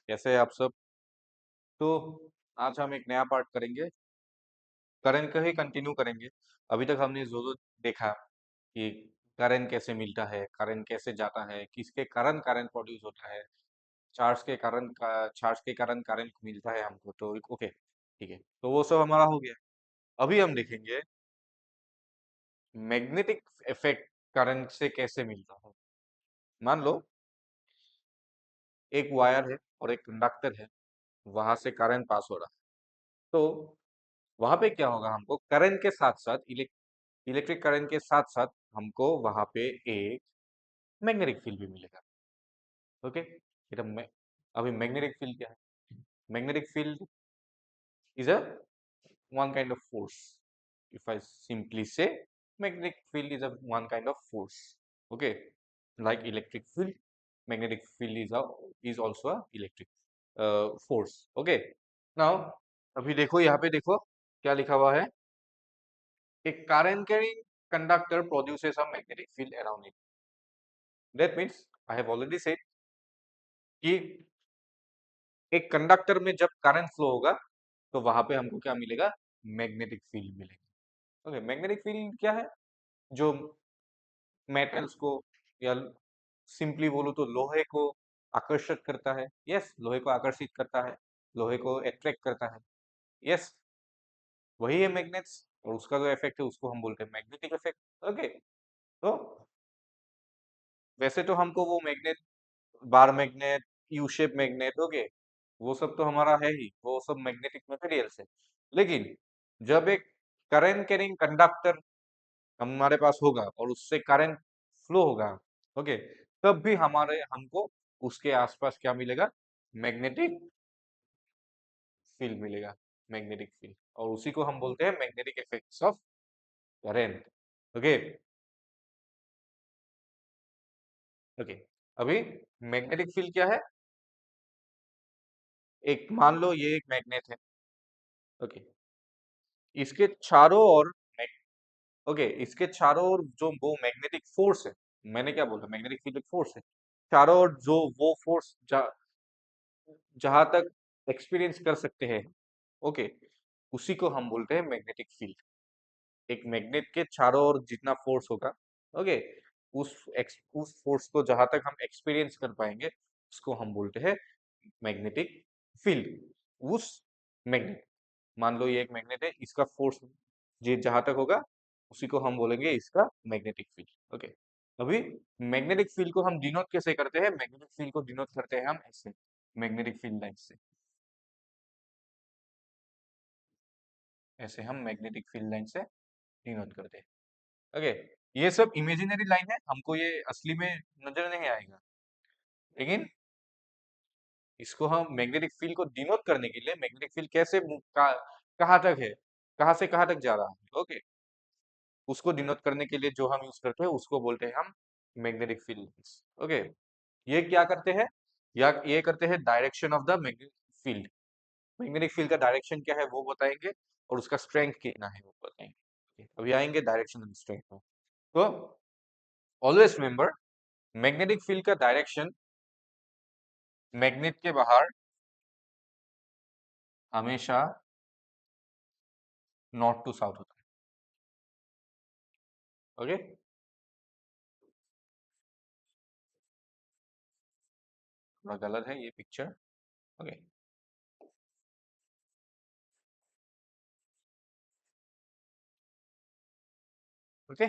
कैसे हैं आप सब? तो आज हम एक नया पार्ट करेंगे, करंट का ही कंटिन्यू करेंगे। अभी तक हमने जो जो देखा कि करंट कैसे मिलता है, करंट कैसे जाता है, किसके कारण करंट प्रोड्यूस होता है, चार्ज के कारण करंट मिलता है हमको। तो ओके, ठीक है, तो वो सब हमारा हो गया। अभी हम देखेंगे मैग्नेटिक इफेक्ट करंट से कैसे मिलता है। मान लो एक वायर है और एक कंडक्टर है, वहां से करंट पास हो रहा है। तो वहां पे क्या होगा, हमको करंट के साथ साथ इलेक्ट्रिक करंट के साथ साथ हमको वहां पे एक मैग्नेटिक फील्ड भी मिलेगा। ओके, अभी मैग्नेटिक फील्ड क्या है? Magnetic field is a one kind of force. If I simply से, magnetic field is a one kind of force. Okay, like electric field, magnetic field is also a electric force. Okay, now अभी देखो, यहाँ पे देखो क्या लिखा हुआ है। A current carrying conductor produces a magnetic field around it. That means I have already said कि एक कंडक्टर में जब करंट फ्लो होगा तो वहां पे हमको क्या मिलेगा? मैग्नेटिक फील्ड मिलेगा। ओके, मैग्नेटिक फील्ड क्या है? जो मेटल्स को, या सिंपली बोलो तो लोहे को आकर्षित करता है। यस, लोहे को आकर्षित करता है, लोहे को अट्रैक्ट करता है। यस, वही है मैग्नेट्स, और उसका जो इफेक्ट है उसको हम बोलते हैं मैग्नेटिक इफेक्ट। ओके, तो वैसे तो हमको वो magnet, bar magnet, U shape magnet, okay, वो सब तो हमारा है ही, वो सब मैग्नेटिक मटेरियल्स है। लेकिन जब एक करंट कैरिंग कंडक्टर हमारे पास होगा और उससे करंट फ्लो होगा, ओके, तब भी हमारे हमको उसके आसपास क्या मिलेगा? मैग्नेटिक फील्ड मिलेगा, मैग्नेटिक फील्ड, और उसी को हम बोलते हैं magnetic effects of current. Okay, okay, अभी मैग्नेटिक फील्ड क्या है? एक मान लो ये एक मैग्नेट है। ओके, इसके चारों ओर, ओके, इसके चारों ओर जो वो मैग्नेटिक फोर्स है, मैंने क्या बोला? मैग्नेटिक फील्ड एक फोर्स है। चारों ओर जो वो फोर्स जहां तक एक्सपीरियंस कर सकते हैं, ओके, उसी को हम बोलते हैं मैग्नेटिक फील्ड। एक मैग्नेट के चारों ओर जितना फोर्स होगा, ओके, उस फोर्स को जहां तक हम एक्सपीरियंस कर पाएंगे उसको हम बोलते हैं मैग्नेटिक फील्ड। उस मैग्नेट, मान लो ये एक मैग्नेट है, इसका फोर्स जी जहां तक होगा उसी को हम बोलेंगे इसका मैग्नेटिक फील्ड। ओके, अभी मैग्नेटिक फील्ड को हम डिनोट कैसे करते हैं? मैग्नेटिक फील्ड को डिनोट करते हैं हम ऐसे, मैग्नेटिक फील्ड लाइन से। ऐसे हम मैग्नेटिक फील्ड लाइन से डिनोट करते हैं। ओके, ये सब इमेजिनरी लाइन है, हमको ये असली में नजर नहीं आएगा। लेकिन इसको हम मैग्नेटिक फील्ड को डिनोट करने के लिए, मैग्नेटिक फील्ड कैसे कहाँ तक है, कहाँ से कहाँ तक जा रहा है, ओके, उसको डिनोट करने के लिए जो हम यूज करते हैं उसको बोलते हैं हम मैग्नेटिक फील्ड। ओके, ये क्या करते हैं? या ये करते हैं direction of the magnetic field. Magnetic field का डायरेक्शन क्या है वो बताएंगे, और उसका स्ट्रेंथ कितना है वो बताएंगे। Okay, अभी आएंगे डायरेक्शन एंड स्ट्रेंथ में। तो ऑलवेज रिमेंबर, मैग्नेटिक फील्ड का डायरेक्शन मैग्नेट के बाहर हमेशा नॉर्थ टू साउथ होता है। ओके, थोड़ा गलत है ये पिक्चर। ओके, ओके,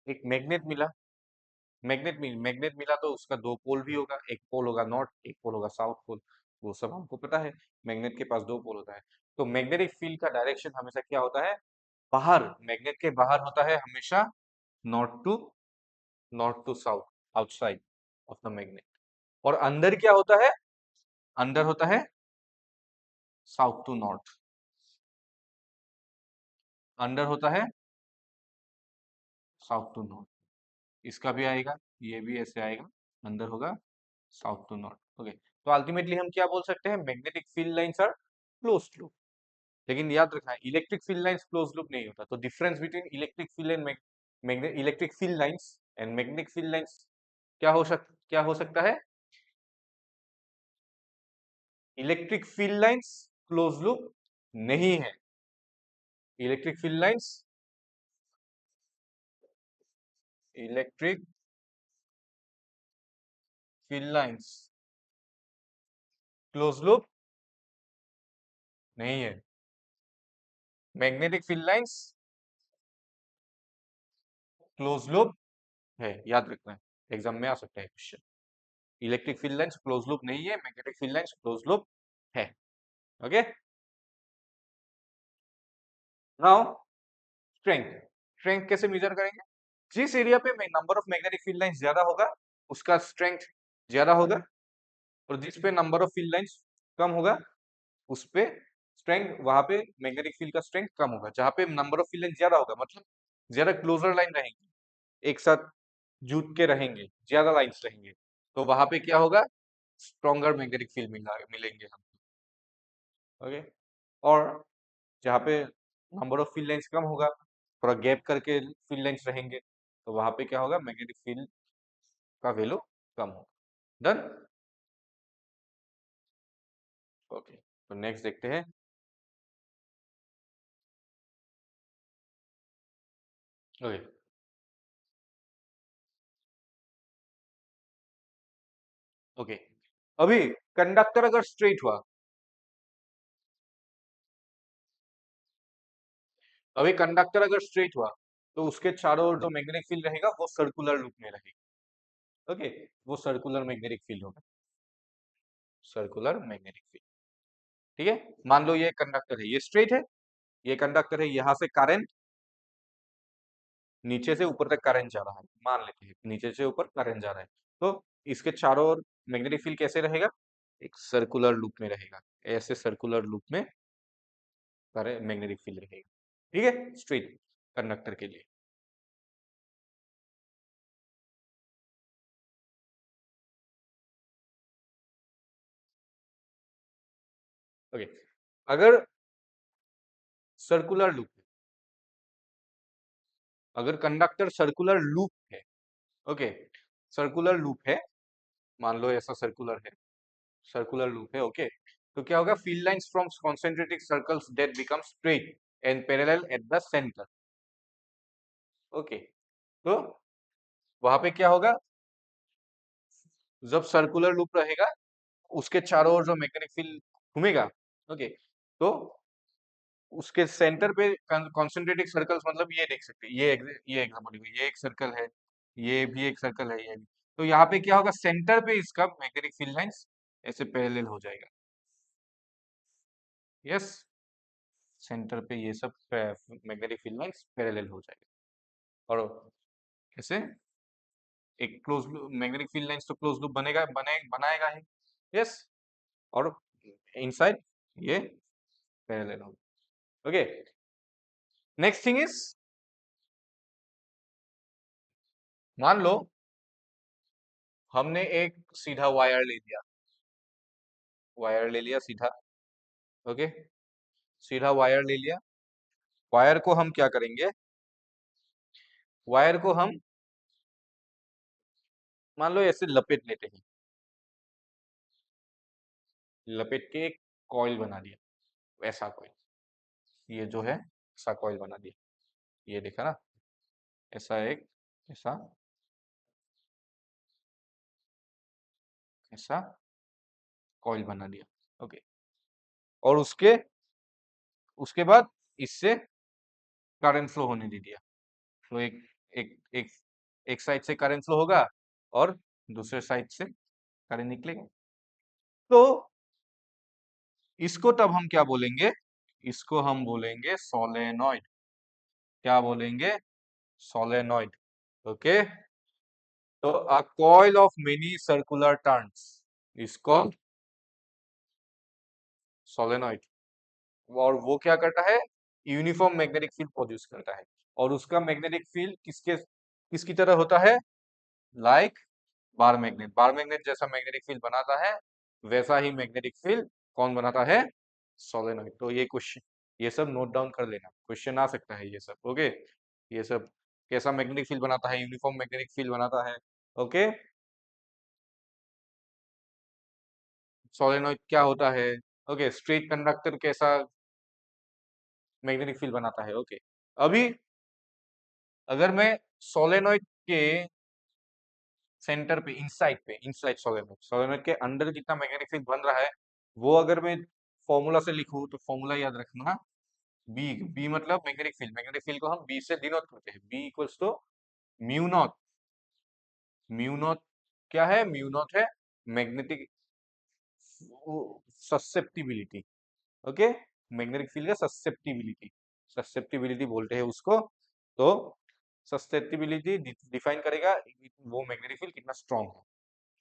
एक मैग्नेट मिला तो उसका दो पोल भी होगा, एक पोल होगा नॉर्थ, एक पोल होगा साउथ पोल। वो सब हमको पता है, मैग्नेट के पास दो पोल होता है। तो मैग्नेटिक फील्ड का डायरेक्शन हमेशा क्या होता है? बाहर, मैग्नेट के बाहर होता है हमेशा north to south, outside of the magnet. और अंदर क्या होता है? अंदर होता है साउथ टू नॉर्थ। अंदर होता है साउथ टू नॉर्थ। इसका भी आएगा, ये भी ऐसे आएगा, अंदर होगा साउथ टू नॉर्थ। ओके, तो अल्टीमेटली हम क्या बोल सकते हैं? Magnetic field lines are close loop. लेकिन याद रखना, electric field lines close loop नहीं होता। तो difference between electric field and electric field lines and magnetic field lines क्या हो सकता है? Electric field lines close loop नहीं है। Electric field lines, electric field lines close loop नहीं है। Magnetic field lines close loop है, याद रखना है, एग्जाम में आ सकता है question. Electric field lines close loop नहीं है, magnetic field lines close loop है। Okay, now strength. स्ट्रेंथ कैसे मेजर करेंगे? जिस एरिया पे number of magnetic field lines ज्यादा होगा उसका स्ट्रेंथ ज्यादा होगा, और जिस पे नंबर ऑफ फील्ड लाइंस कम होगा उस पे स्ट्रेंथ, वहां पे मैग्नेटिक फील्ड का स्ट्रेंथ कम होगा। जहां पे नंबर ऑफ फील्ड लाइन ज्यादा होगा मतलब ज्यादा क्लोजर लाइन रहेंगे, एक साथ जुट के रहेंगे, ज्यादा लाइंस रहेंगे, तो वहां पे क्या होगा, स्ट्रॉन्गर मैग्नेटिक फील्ड मिलेंगे हम। ओके, और जहाँ पे नंबर ऑफ फील्ड लाइंस कम होगा, थोड़ा गैप करके फील्ड लाइंस रहेंगे, तो वहां पे क्या होगा, मैग्नेटिक फील्ड का वैल्यू कम होगा। डन। ओके, तो नेक्स्ट देखते हैं। ओके, ओके, अभी कंडक्टर अगर स्ट्रेट हुआ, अभी कंडक्टर अगर स्ट्रेट हुआ तो उसके चारों ओर जो मैग्नेटिक फील्ड रहेगा वो सर्कुलर लूप में रहेगा। ओके, वो सर्कुलर मैग्नेटिक फील्ड होगा, सर्कुलर मैग्नेटिक फील्ड। ठीक है, मान लो ये कंडक्टर है, ये स्ट्रेट है, ये कंडक्टर है, यहां से करंट नीचे से ऊपर तक करंट जा रहा है, मान लेते हैं नीचे से ऊपर करंट जा रहा है, तो इसके चारों ओर मैग्नेटिक फील्ड कैसे रहेगा, एक सर्कुलर लूप में रहेगा, ऐसे सर्कुलर लूप में मैग्नेटिक फील्ड रहेगा। ठीक है, स्ट्रेट कंडक्टर के लिए। ओके, अगर सर्कुलर लूप, अगर कंडक्टर सर्कुलर लूप है, ओके, सर्कुलर लूप है, मान लो ऐसा सर्कुलर है, सर्कुलर लूप है, ओके, तो क्या होगा, field lines from concentric circles that become straight and parallel at the centre. Okay, तो वहां पे क्या होगा, जब सर्कुलर लूप रहेगा उसके चारों ओर जो मैग्नेटिक फील्ड घूमेगा, ओके, तो उसके सेंटर पे कॉन्सेंट्रेटिक सर्कल्स, मतलब ये देख सकते हैं, ये एग्जांपल, ये एक सर्कल है, ये भी एक सर्कल है, ये भी, तो यहाँ पे क्या होगा, सेंटर पे इसका मैग्नेटिक फील्ड लाइंस ऐसे पैरेलल हो जाएगा। यस, सेंटर पे ये सब मैग्नेटिक फील्ड लाइंस पैरेलल हो जाएगा, और ऐसे एक क्लोज मैग्नेटिक फील्ड लाइंस तो क्लोज लूप बनाएगा ही। यस, और इनसाइड ये पैरेलल होगा। ओके, नेक्स्ट थिंग इज, मान लो हमने एक सीधा वायर ले लिया, वायर ले लिया सीधा, ओके, सीधा वायर ले लिया, वायर को हम क्या करेंगे, वायर को हम मान लो ऐसे लपेट लेते हैं, लपेट के एक कॉइल बना दिया, ऐसा कॉइल, ये जो है ऐसा कॉइल बना दिया, ये देखा ना, ऐसा एक, ऐसा, ऐसा कॉइल बना दिया, ओके, और उसके उसके बाद इससे करंट फ्लो होने दे दिया, तो एक एक एक एक साइड से करंट फ्लो होगा और दूसरे साइड से करंट निकलेगा, तो इसको तब हम क्या बोलेंगे, इसको हम बोलेंगे सोलेनॉइड। क्या बोलेंगे, सोलेनॉइड। ओके, तो a coil of many circular turns is called solenoid, और वो क्या करता है, यूनिफॉर्म मैग्नेटिक फील्ड प्रोड्यूस करता है, और उसका मैग्नेटिक फील्ड किसकी तरह होता है, like bar magnet, bar magnet जैसा मैग्नेटिक फील्ड बनाता है, वैसा ही मैग्नेटिक फील्ड कौन बनाता है, सोलेनॉइड। तो ये क्वेश्चन, ये सब नोट डाउन कर लेना, क्वेश्चन आ सकता है ये सब। ओके, ये सब कैसा मैग्नेटिक फील्ड बनाता है, यूनिफॉर्म मैग्नेटिक फील्ड बनाता है। ओके, सोलेनोइड क्या होता है। ओके, स्ट्रेट कंडक्टर कैसा मैग्नेटिक फील्ड बनाता है। ओके, अभी अगर मैं सोलेनोइड के सेंटर पे, इनसाइड सोलेनोइड, सोलेनोइड के अंदर जितना मैग्नेटिक फील्ड बन रहा है, वो अगर मैं फॉर्मूला से लिखूं तो फॉर्मूला याद रखना। बी, बी मतलब मैग्नेटिक फील्ड, मैग्नेटिक फील्ड को हम बी से डिनोट करते हैं। B equals to mu naught, mu naught क्या है, म्यू नॉट है magnetic susceptibility. Okay, magnetic field का ससेप्टिबिलिटी, ससेप्टिबिलिटी बोलते हैं उसको। तो ससेप्टिबिलिटी डिफाइन करेगा वो मैग्नेटिक फील्ड कितना स्ट्रांग है।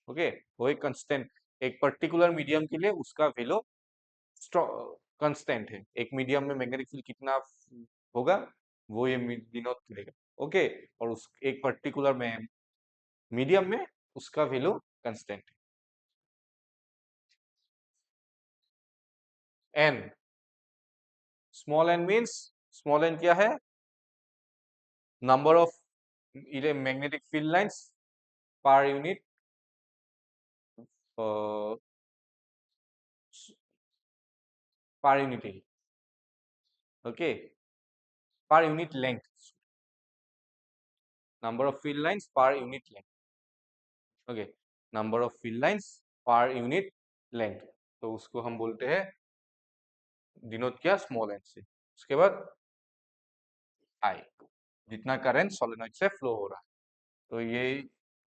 ओके, वो एक कांस्टेंट, एक पर्टिकुलर मीडियम के लिए उसका वैल्यू कांस्टेंट है। एक मीडियम में मैग्नेटिक फील्ड कितना होगा, वो ये डिनोट करेगा। ओके, और उस एक पर्टिकुलर में मीडियम में उसका वैल्यू कांस्टेंट है। N, small n means, small n क्या है, number of magnetic field lines पर unit per unit area. Okay, per unit length, number of field lines पर unit length. Okay, number of field lines पर unit length, तो उसको हम बोलते हैं डिनोट किया स्मॉल एन से। उसके बाद आई, जितना करंट सोलेनोइड से फ्लो हो रहा है, तो ये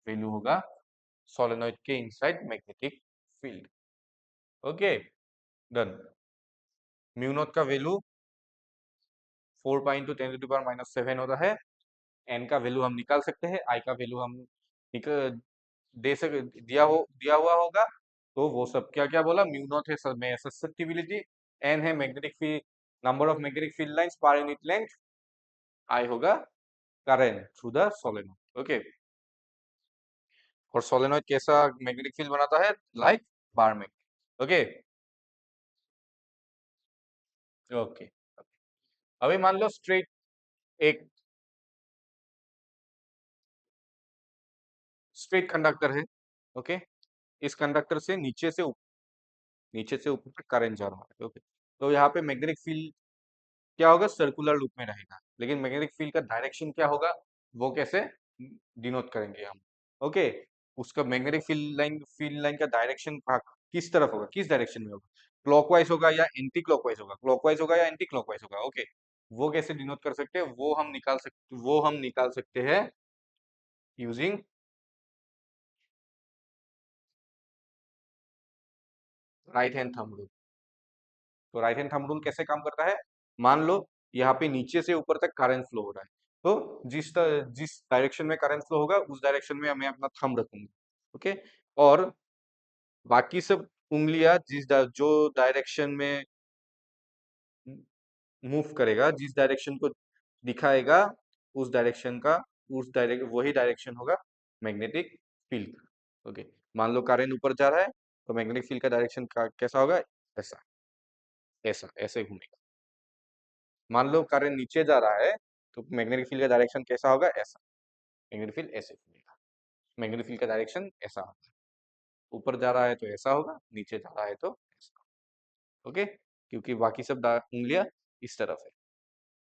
वैल्यू होगा सोलेनोइड के inside magnetic field. Okay, done. Mu naught का value 4 pi into 10 to the power -7 होता है। एन का वैल्यू हम निकाल सकते हैं, आई का वैल्यू हम निकल दे सक दिया हुआ होगा। तो वो सब क्या क्या बोला, म्यू नॉट है ससेप्टिबिलिटी, एन है magnetic field, number of magnetic field lines पर यूनिट लेंथ, आई होगा current through the solenoid. Okay, और सोलेनोइड कैसा मैग्नेटिक फील्ड बनाता है, like bar magnet. Okay, okay, अभी मान लो स्ट्रेट एक स्ट्रेट कंडक्टर है। ओके, इस कंडक्टर से नीचे से ऊपर तक करंट जा रहा है। ओके, तो यहाँ पे मैग्नेटिक फील्ड क्या होगा, सर्कुलर लूप में रहेगा, लेकिन मैग्नेटिक फील्ड का डायरेक्शन क्या होगा, वो कैसे डिनोट करेंगे हम। ओके, उसका मैग्नेटिक फील्ड लाइन का डायरेक्शन किस तरफ होगा, किस डायरेक्शन में होगा, क्लॉकवाइज होगा या एंटी क्लॉकवाइज होगा, क्लॉकवाइज होगा या एंटी क्लॉकवाइज होगा। ओके, वो कैसे डिनोट कर सकते हैं, वो हम निकाल सकते हैं using right hand thumb rule. तो राइट हैंड थंब रूल कैसे काम करता है, मान लो यहाँ पे नीचे से ऊपर तक करंट फ्लो हो रहा है, तो जिस डायरेक्शन में करंट फ्लो होगा उस डायरेक्शन में मैं अपना थंब रखूंगा। ओके, और बाकी सब उंगलियां जो डायरेक्शन में मूव करेगा, जिस डायरेक्शन को दिखाएगा, उस डायरेक्शन का वही डायरेक्शन होगा मैग्नेटिक फील्ड का। ओके, मान लो करंट ऊपर जा रहा है, तो मैग्नेटिक फील्ड का डायरेक्शन कैसा होगा, ऐसा, ऐसा ऐसे घूमेगा। मान लो करंट नीचे जा रहा है, तो मैग्नेटिक फील्ड का डायरेक्शन कैसा होगा, ऐसा, मैग्नेटिक फील्ड ऐसे घूमेगा। मैग्नेटिक फील्ड का डायरेक्शन ऐसा होगा, ऊपर जा रहा है तो ऐसा होगा, नीचे जा रहा है तो ऐसा। ओके, क्योंकि बाकी सब उंगलियां इस तरफ है।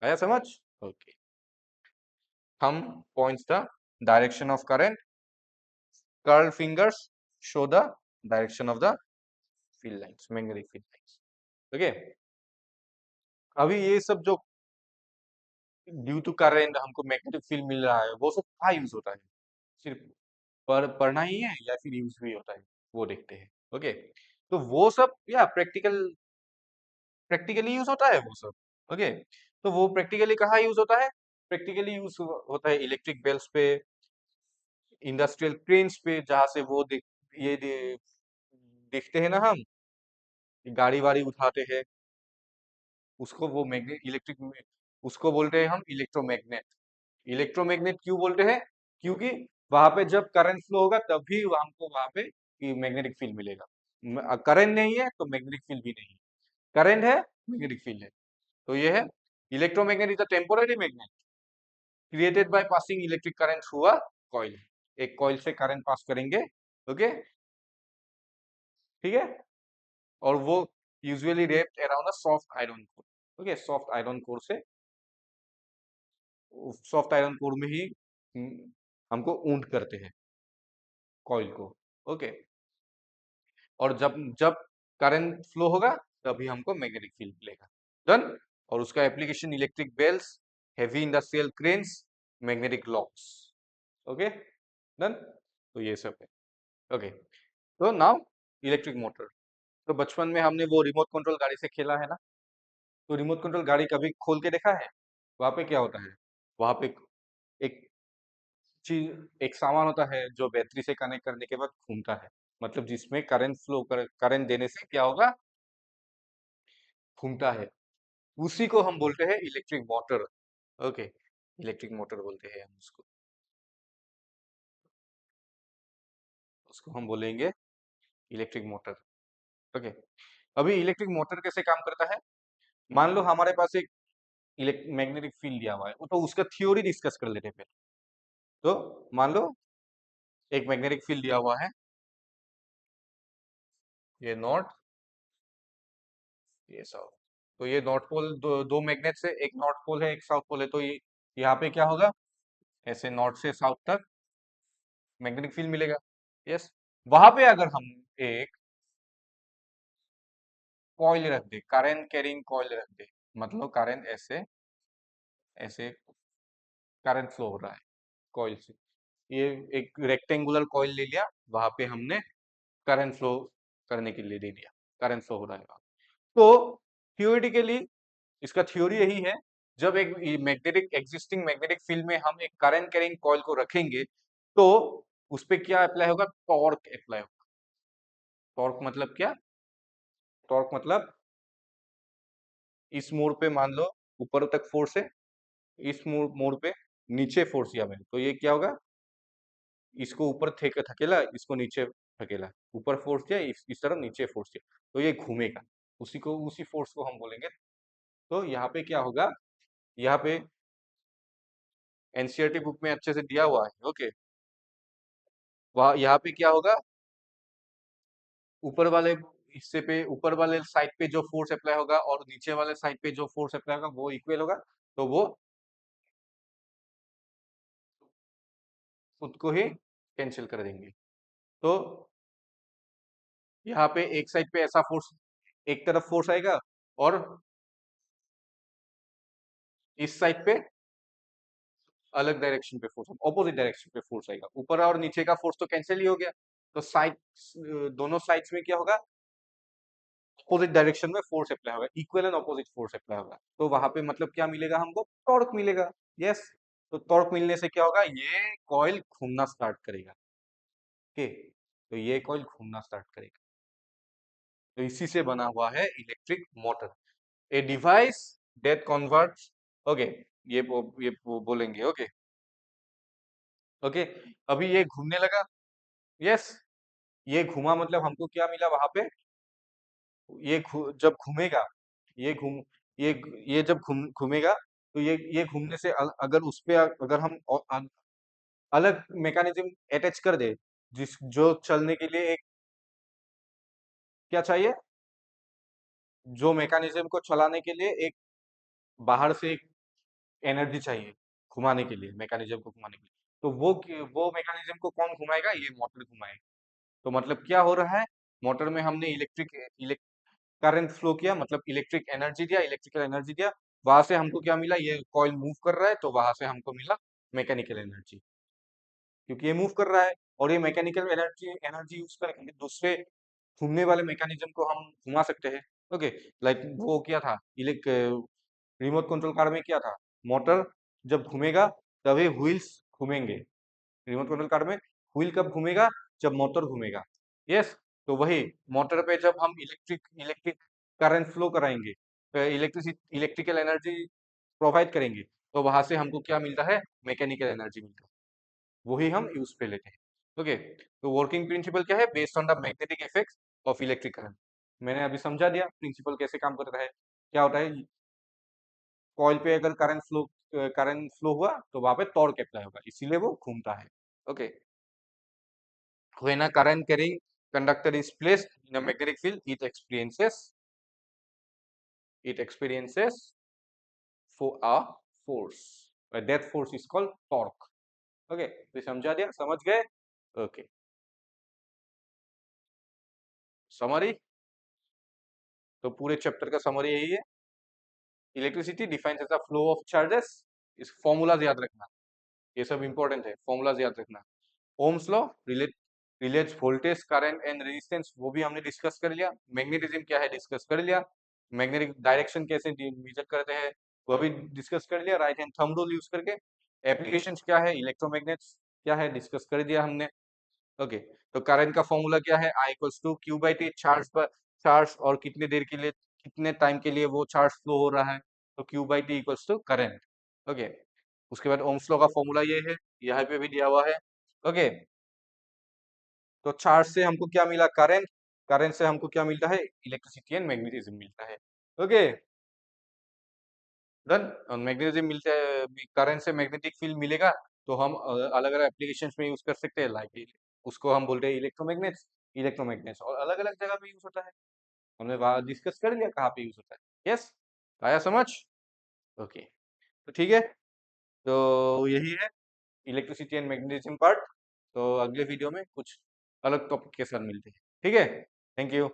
आया समझ। ओके, हम points the direction of current, curl fingers show the direction of the field lines, magnetic field lines. Okay, अभी ये सब जो ड्यू टू करंट हमको मैग्नेटिक फील्ड मिल रहा है, वो सब कहाँ यूज होता है, सिर्फ पढ़ना ही है या फिर यूज भी होता है, वो देखते हैं। ओके, तो वो सब या प्रैक्टिकली यूज होता है वो सब। ओके, तो वो प्रैक्टिकली कहाँ यूज होता है, प्रैक्टिकली यूज होता है इलेक्ट्रिक बेल्स पे, इंडस्ट्रियल क्रेन्स पे, जहाँ से वो देखते हैं ना हम, गाड़ी वाड़ी उठाते हैं, उसको वो मैग्नेट इलेक्ट्रिक, उसको बोलते हैं हम इलेक्ट्रोमैग्नेट। इलेक्ट्रोमैग्नेट क्यों बोलते हैं, क्योंकि वहां पे जब करंट फ्लो होगा तभी हमको वहां पे मैग्नेटिक फील्ड मिलेगा। करंट नहीं है तो मैग्नेटिक फील्ड भी नहीं है, करंट है मैग्नेटिक फील्ड है। तो ये है electromagnet is a temporary magnet created by passing electric current through a coil. एक कॉइल से करंट पास करेंगे। ओके, ठीक है, और वो usually raped around a soft iron core. Okay, soft iron core से, सॉफ्ट आयरन कोर में ही हमको ऊंट करते हैं कॉइल को। ओके, और जब जब करंट फ्लो होगा तभी हमको मैग्नेटिक फील्ड मिलेगा। डन। और उसका application electric bells, heavy industrial cranes, magnetic locks. Okay, done. तो ये सब है। ओके, तो नाउ इलेक्ट्रिक मोटर। तो बचपन में हमने वो रिमोट कंट्रोल गाड़ी से खेला है ना। तो रिमोट कंट्रोल गाड़ी कभी खोल के देखा है? वहां पे क्या होता है? वहां पे एक चीज, एक सामान होता है जो बैटरी से कनेक्ट करने के बाद घूमता है, मतलब जिसमें करंट फ्लो कर, करंट देने से क्या होगा, घूमता है। उसी को हम बोलते हैं electric motor. Okay, electric motor बोलते हैं हम उसको। उसको हम बोलेंगे इलेक्ट्रिक मोटर। ओके, अभी इलेक्ट्रिक मोटर कैसे काम करता है? मान लो हमारे पास एक मैग्नेटिक फील्ड दिया हुआ है, तो उसका थ्योरी डिस्कस कर लेते हैं पहले। तो मान लो एक मैग्नेटिक फील्ड दिया हुआ है, ये नॉर्थ, ये साउथ। तो ये नॉर्थ पोल, दो मैग्नेट से, एक नॉर्थ पोल है एक साउथ पोल है, तो ये यहाँ पे क्या होगा, ऐसे नॉर्थ से साउथ तक मैग्नेटिक फील्ड मिलेगा। यस, वहां पे अगर हम एक कॉइल रख दे, करंट कैरिंग कॉइल रख दे, मतलब करंट ऐसे ऐसे करंट फ्लो हो रहा है कॉइल से, ये एक रेक्टेंगुलर कॉइल ले लिया, वहां पे हमने करंट फ्लो करने के लिए दे दिया, करंट फ्लो हो रहा है वहाँ। तो थियोरेटिकली इसका थ्योरी यही है, जब एक मैग्नेटिक एग्जिस्टिंग मैग्नेटिक फील्ड में हम एक करंट कैरिंग कॉइल को रखेंगे, तो उस पे क्या अप्लाई होगा, टॉर्क अप्लाई होगा। टॉर्क मतलब क्या? टॉर्क मतलब इस मोड़ पे मान लो ऊपर तक फोर्स है, इस मोड़ मोड़ पे नीचे फोर्स दिया मैंने, तो ये क्या होगा, इसको ऊपर धकेला, इसको नीचे धकेला, ऊपर फोर्स दिया, इस तरफ नीचे फोर्स दिया, तो ये घूमेगा। उसी फोर्स को हम बोलेंगे। तो यहाँ पे क्या होगा, यहाँ पे एनसीईआरटी बुक में अच्छे से दिया हुआ है। ओके, वहाँ यहाँ पे क्या होगा, ऊपर वाले हिस्से पे, ऊपर वाले साइड पे जो फोर्स अप्लाई होगा और नीचे वाले साइड पे जो फोर्स अप्लाई होगा वो इक्वल होगा, तो वो खुद को ही कैंसिल कर देंगे। तो यहाँ पे एक साइड पे ऐसा फोर्स, एक तरफ फोर्स आएगा, और इस साइड पे अलग डायरेक्शन पे फोर्स, ऑपोजिट डायरेक्शन पे फोर्स आएगा। ऊपर और नीचे का फोर्स तो कैंसिल ही हो गया, तो साइड, दोनों साइड्स में क्या होगा, अपोजिट डायरेक्शन में फोर्स अप्लाई होगा, equal and opposite force apply होगा। तो वहां पे मतलब क्या मिलेगा हमको, टॉर्क मिलेगा। यस, तो टॉर्क मिलने से क्या होगा, ये कॉइल घूमना स्टार्ट करेगा। ओके, तो ये कॉइल घूमना स्टार्ट करेगा। तो इसी से बना हुआ है electric motor, a device that converts. Okay, ये बोलेंगे। ओके, ओके, अभी ये घूमने लगा। यस, ये घूमा मतलब हमको क्या मिला वहां पे, जब घूमेगा, ये घूम ये जब घूमेगा, तो ये घूमने से अगर उस पे अगर हम अलग मैकेनिज्म अटैच कर दे, जिस जो चलने के लिए एक क्या चाहिए, जो मैकेनिज्म को चलाने के लिए एक बाहर से एक एनर्जी चाहिए, घुमाने के लिए, मैकेनिज्म को घुमाने के लिए, तो वो मैकेनिज्म को कौन घुमाएगा, ये मोटर घुमाएगा। तो मतलब क्या हो रहा है, मोटर में हमने इलेक्ट्रिक करंट फ्लो किया, मतलब इलेक्ट्रिक एनर्जी दिया, इलेक्ट्रिकल एनर्जी दिया, वहां से हमको क्या मिला, ये कॉइल मूव कर रहा है, तो वहां से हमको मिला मैकेनिकल एनर्जी, क्योंकि ये मूव कर रहा है। और ये मैकेनिकल एनर्जी एनर्जी यूज करके दूसरे घूमने वाले मैकेनिज्म को हम घुमा सकते हैं। ओके, लाइक वो क्या था, इलेक्ट रिमोट कंट्रोल कार में क्या था, मोटर जब घूमेगा तभी व्हील्स घूमेंगे। रिमोट कंट्रोल कार में व्हील कब घूमेगा, जब मोटर घूमेगा। यस, तो वही मोटर पे जब हम इलेक्ट्रिक इलेक्ट्रिक करंट फ्लो कराएंगे, इलेक्ट्रिकल एनर्जी प्रोवाइड करेंगे, तो वहां से हमको क्या मिलता है, मैकेनिकल एनर्जी मिलता है, वही हम यूज पे लेते हैं। ओके, तो वर्किंग प्रिंसिपल क्या है, based on the magnetic effects of electric current. मैंने अभी समझा दिया प्रिंसिपल कैसे काम करता है। क्या होता है, कॉइल पे अगर करंट फ्लो हुआ, तो वहां पे टॉर्क अप्लाई होगा, इसीलिए वो घूमता है। Okay, when a current carrying conductor is placed in a magnetic field, it experiences for a force. That force is called torque. Okay, तो समझा दिया, समझ गए? Okay, summary. तो पूरे चैप्टर का समरी यही है। Electricity defines as a flow of charges. इस फॉर्मूलाज याद रखना, ये सब इंपॉर्टेंट है, फॉर्मूलाज याद रखना। Ohm's law relates voltage, current and resistance, वो भी हमने डिस्कस कर लिया। मैग्नेटिज्म क्या है डिस्कस कर लिया। मैग्नेटिक डायरेक्शन कैसे मेजर करते हैं वो भी डिस्कस कर लिया, right hand thumb rule use करके। एप्लीकेशंस क्या है, इलेक्ट्रोमैग्नेट्स क्या है डिस्कस कर दिया हमने। ओके, तो करंट का फॉर्मूला क्या है, I equals to Q by T, charge पर चार्ज और कितने देर के लिए, कितने टाइम के लिए वो चार्ज फ्लो हो रहा है, तो Q by T equals to current. Okay, उसके बाद ओम्स लॉ का फॉर्मूला ये है, यहाँ पे भी दिया हुआ है। ओके, तो चार्ज से हमको क्या मिला, करंट, करंट से हमको क्या मिलता है, इलेक्ट्रिसिटी एंड मैग्नेटिज्म मिलता है। Okay, done. और मैग्नेटिज्म मिलता है, करंट से मैग्नेटिक फील्ड मिलेगा, तो हम अलग अलग एप्लीकेशंस में यूज कर सकते हैं, लाइक उसको हम बोलते हैं इलेक्ट्रोमैग्नेट्स। इलेक्ट्रोमैग्नेट्स और अलग अलग जगह पे यूज होता है, हमने वहां डिस्कस कर लिया कहाँ पे यूज होता है। यस, आया समझ? ओके, तो ठीक है, तो यही है इलेक्ट्रिसिटी एंड मैग्नेटिज्म पार्ट। तो अगले वीडियो में कुछ अलग टॉपिक के साथ मिलते हैं, ठीक है? Thank you.